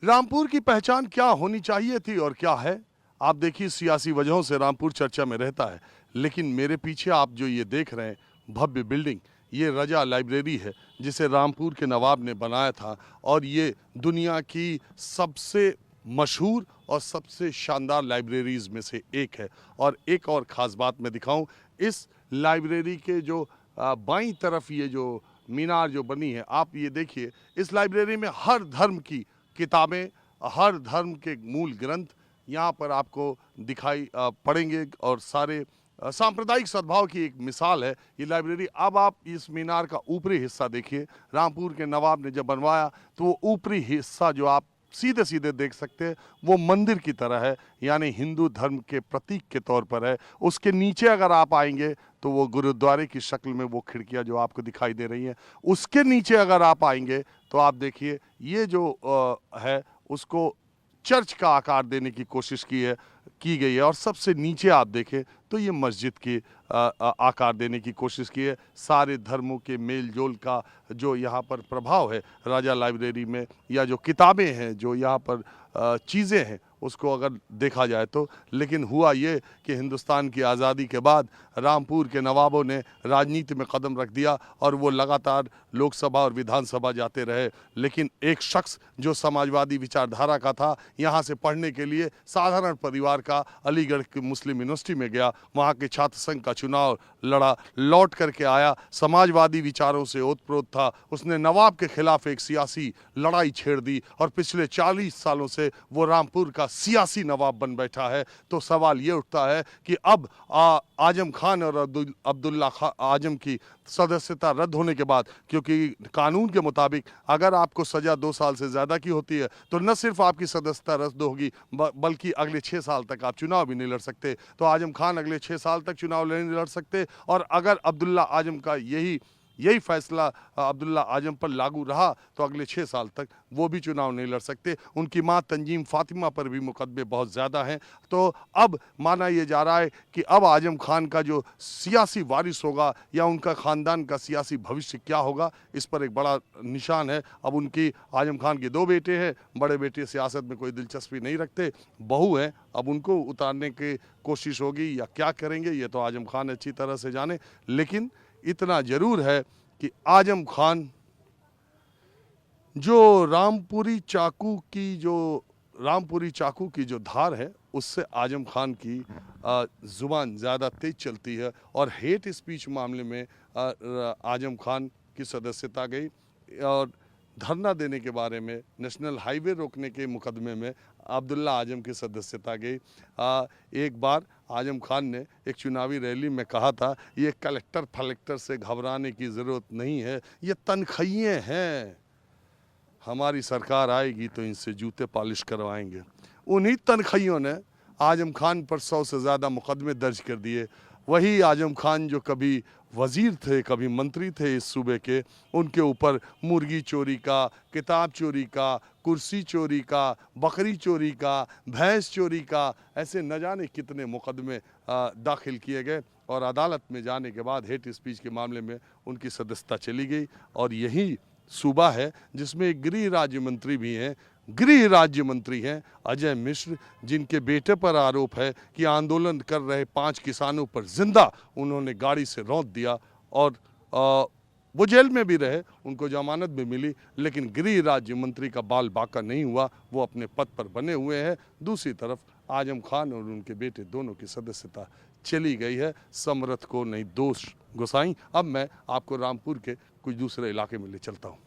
रामपुर की पहचान क्या होनी चाहिए थी और क्या है? आप देखिए, सियासी वजहों से रामपुर चर्चा में रहता है, लेकिन मेरे पीछे आप जो ये देख रहे हैं, भव्य बिल्डिंग, ये रजा लाइब्रेरी है, जिसे रामपुर के नवाब ने बनाया था और ये दुनिया की सबसे मशहूर और सबसे शानदार लाइब्रेरीज़ में से एक है। और एक और ख़ास बात मैं दिखाऊं, इस लाइब्रेरी के जो बाईं तरफ ये जो मीनार जो बनी है, आप ये देखिए, इस लाइब्रेरी में हर धर्म की किताबें, हर धर्म के मूल ग्रंथ यहाँ पर आपको दिखाई पड़ेंगे और सारे सांप्रदायिक सद्भाव की एक मिसाल है ये लाइब्रेरी। अब आप इस मीनार का ऊपरी हिस्सा देखिए, रामपुर के नवाब ने जब बनवाया तो वो ऊपरी हिस्सा जो आप सीधे सीधे देख सकते हैं, वो मंदिर की तरह है, यानी हिंदू धर्म के प्रतीक के तौर पर है। उसके नीचे अगर आप आएंगे तो वो गुरुद्वारे की शक्ल में वो खिड़कियां जो आपको दिखाई दे रही हैं, उसके नीचे अगर आप आएंगे तो आप देखिए ये जो है उसको चर्च का आकार देने की कोशिश की गई है। और सबसे नीचे आप देखें तो ये मस्जिद की आकार देने की कोशिश की है। सारे धर्मों के मेल जोल का जो यहाँ पर प्रभाव है राजा लाइब्रेरी में, या जो किताबें हैं, जो यहाँ पर चीज़ें हैं, उसको अगर देखा जाए तो। लेकिन हुआ ये कि हिंदुस्तान की आज़ादी के बाद रामपुर के नवाबों ने राजनीति में कदम रख दिया और वो लगातार लोकसभा और विधानसभा जाते रहे। लेकिन एक शख्स जो समाजवादी विचारधारा का था, यहाँ से पढ़ने के लिए साधारण परिवार का अलीगढ़ की मुस्लिम यूनिवर्सिटी में गया, वहाँ के छात्र संघ का चुनाव लड़ा, लौट करके आया, समाजवादी विचारों से ओतप्रोत था। उसने नवाब के खिलाफ एक सियासी लड़ाई छेड़ दी और पिछले 40 सालों से वो रामपुर का सियासी नवाब बन बैठा है। तो सवाल ये उठता है कि अब आजम खान और अब्दुल्ला आजम की सदस्यता रद्द होने के बाद, क्योंकि कानून के मुताबिक अगर आपको सज़ा 2 साल से ज़्यादा की होती है तो न सिर्फ आपकी सदस्यता रद्द होगी बल्कि अगले 6 साल तक आप चुनाव भी नहीं लड़ सकते। तो आजम खान अगले 6 साल तक चुनाव नहीं लड़ सकते, और अगर अब्दुल्ला आजम का यही फैसला अब्दुल्ला आजम पर लागू रहा तो अगले 6 साल तक वो भी चुनाव नहीं लड़ सकते। उनकी मां तंजीम फातिमा पर भी मुकदमे बहुत ज़्यादा हैं। तो अब माना ये जा रहा है कि अब आजम खान का जो सियासी वारिस होगा या उनका ख़ानदान का सियासी भविष्य क्या होगा, इस पर एक बड़ा निशान है। अब उनकी आजम खान के 2 बेटे हैं, बड़े बेटे सियासत में कोई दिलचस्पी नहीं रखते, बहू है, अब उनको उतारने की कोशिश होगी या क्या करेंगे ये तो आजम खान अच्छी तरह से जाने। लेकिन इतना जरूर है कि आजम खान जो रामपुरी चाकू की जो धार है, उससे आजम खान की ज़ुबान ज़्यादा तेज चलती है। और हेट स्पीच मामले में आजम खान की सदस्यता गई, और धरना देने के बारे में, नेशनल हाईवे रोकने के मुकदमे में अब्दुल्ला आजम की सदस्यता गई। एक बार आजम खान ने एक चुनावी रैली में कहा था, ये कलेक्टर फलेक्टर से घबराने की ज़रूरत नहीं है, ये तनख्वाहियाँ हैं, हमारी सरकार आएगी तो इनसे जूते पॉलिश करवाएंगे। उन्हीं तनख्वाहियों ने आजम खान पर 100 से ज़्यादा मुकदमे दर्ज कर दिए। वही आजम खान जो कभी वज़ीर थे, कभी मंत्री थे इस सूबे के, उनके ऊपर मुर्गी चोरी का, किताब चोरी का, कुर्सी चोरी का, बकरी चोरी का, भैंस चोरी का, ऐसे न जाने कितने मुकदमे दाखिल किए गए। और अदालत में जाने के बाद हेट स्पीच के मामले में उनकी सदस्यता चली गई। और यही सूबा है जिसमें एक गृह राज्य मंत्री भी हैं, गृह राज्य मंत्री हैं अजय मिश्र, जिनके बेटे पर आरोप है कि आंदोलन कर रहे 5 किसानों पर जिंदा उन्होंने गाड़ी से रौंद दिया, और वो जेल में भी रहे, उनको जमानत भी मिली, लेकिन गृह राज्य मंत्री का बाल बाका नहीं हुआ, वो अपने पद पर बने हुए हैं। दूसरी तरफ आजम खान और उनके बेटे दोनों की सदस्यता चली गई है। समरथ को नहीं दोष गोसाई। अब मैं आपको रामपुर के कुछ दूसरे इलाके में ले चलता हूँ।